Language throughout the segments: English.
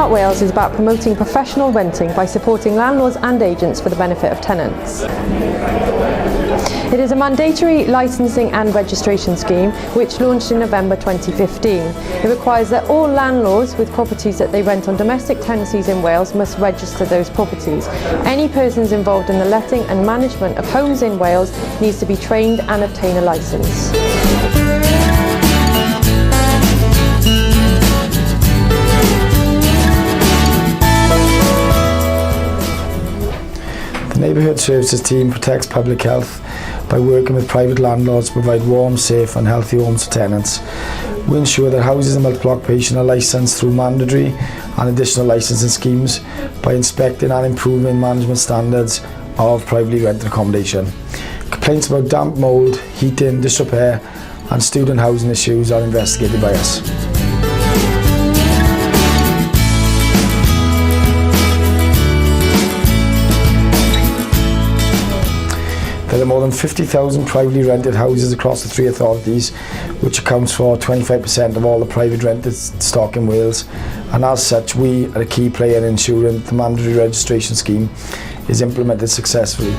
Smart Wales is about promoting professional renting by supporting landlords and agents for the benefit of tenants. It is a mandatory licensing and registration scheme which launched in November 2015. It requires that all landlords with properties that they rent on domestic tenancies in Wales must register those properties. Any persons involved in the letting and management of homes in Wales needs to be trained and obtain a licence. The Neighbourhood Services team protects public health by working with private landlords to provide warm, safe and healthy homes for tenants. We ensure that houses in multiple occupation are licensed through mandatory and additional licensing schemes by inspecting and improving management standards of privately rented accommodation. Complaints about damp, mould, heating, disrepair and student housing issues are investigated by us. There are more than 50,000 privately rented houses across the three authorities, which accounts for 25% of all the private rented stock in Wales, and as such we are a key player in ensuring the mandatory registration scheme is implemented successfully.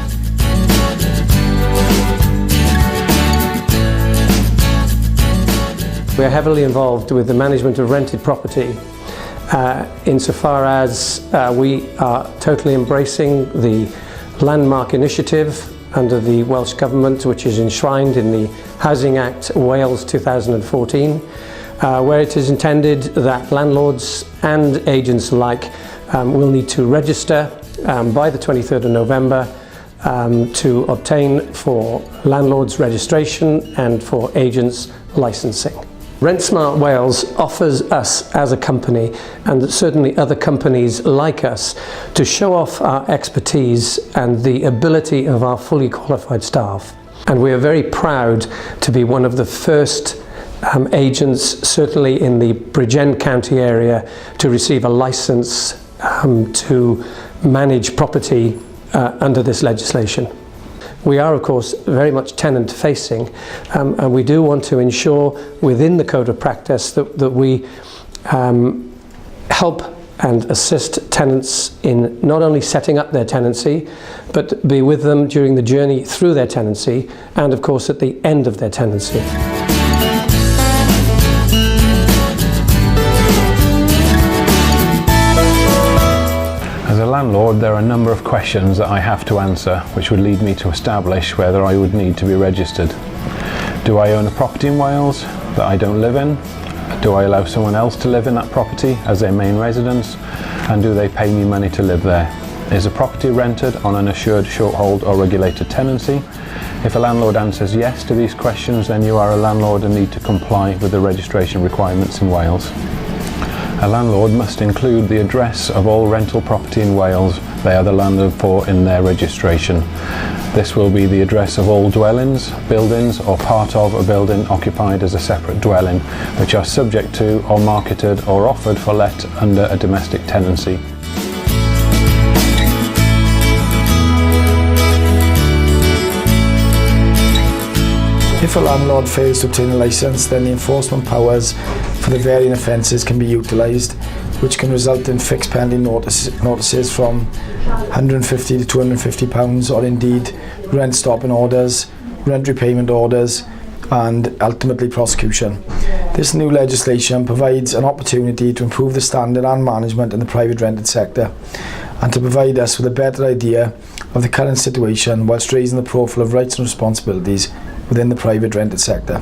We are heavily involved with the management of rented property insofar as we are totally embracing the landmark initiative under the Welsh Government, which is enshrined in the Housing Act Wales 2014, where it is intended that landlords and agents alike will need to register by the 23rd of November to obtain for landlords registration and for agents licensing. Rent Smart Wales offers us as a company, and certainly other companies like us, to show off our expertise and the ability of our fully qualified staff. And we are very proud to be one of the first agents, certainly in the Bridgend County area, to receive a licence to manage property under this legislation. We are, of course, very much tenant-facing, and we do want to ensure within the Code of Practice that we help and assist tenants in not only setting up their tenancy, but be with them during the journey through their tenancy and, of course, at the end of their tenancy. As a landlord, there are a number of questions that I have to answer, which would lead me to establish whether I would need to be registered. Do I own a property in Wales that I don't live in? Do I allow someone else to live in that property as their main residence? And do they pay me money to live there? Is a property rented on an assured short hold or regulated tenancy? If a landlord answers yes to these questions, then you are a landlord and need to comply with the registration requirements in Wales. A landlord must include the address of all rental property in Wales they are the landlord for in their registration. This will be the address of all dwellings, buildings or part of a building occupied as a separate dwelling, which are subject to or marketed or offered for let under a domestic tenancy. If a landlord fails to obtain a licence, then the enforcement powers for the varying offences can be utilised, which can result in fixed pending notices from £150 to £250, or indeed rent stopping orders, rent repayment orders and ultimately prosecution. This new legislation provides an opportunity to improve the standard and management in the private rented sector and to provide us with a better idea of the current situation whilst raising the profile of rights and responsibilities within the private rented sector.